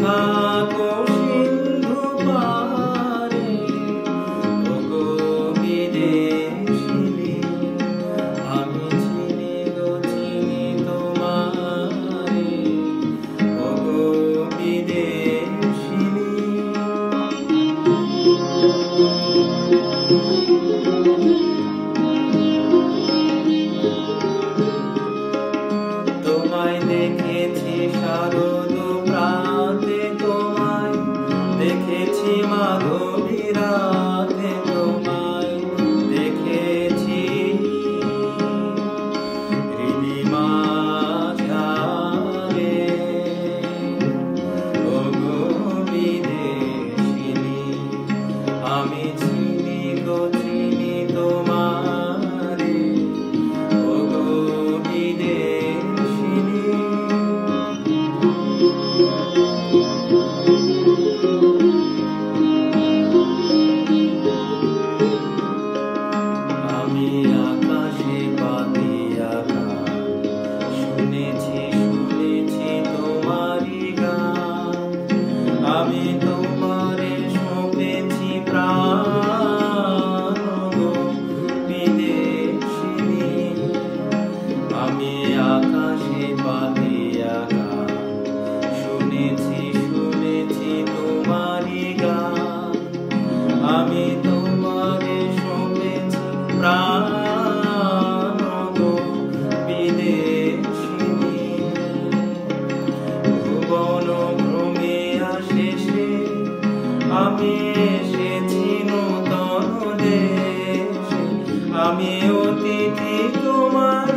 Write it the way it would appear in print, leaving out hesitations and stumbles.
থাকো সিন্ধু পারে, ওগো বিদেশিনী, আমি চিনি গো চিনি তোমারে, ওগো বিদেশিনী। তোমায় দেখেছি শারদ প্রাতে, তোমায় দেখেছি মাধবী রাতে, তোমায় দেখেছি হৃদি মাঝারে, ওগো বিদেশিনী, আমি চিনি গো চিনি তোমারে, ওগো বিদেশিনী। আমি আকাশে পাতিয়া গান শুনেছি শুনেছি তোমারি গান, আমি তোমারে সঁপেছি প্রাণ, গো বিদেশিনী, আমি আকাশে পাতিয়া গান শুনেছি শুনেছি তোমারি গান, আমি তোমারে সঁপেছি প্রাণ, গো বিদেশিনী। ভুবন ভ্রমিয়া শেষে আমি এসেছি নূতন দেশে, আমি অতিথি তোমার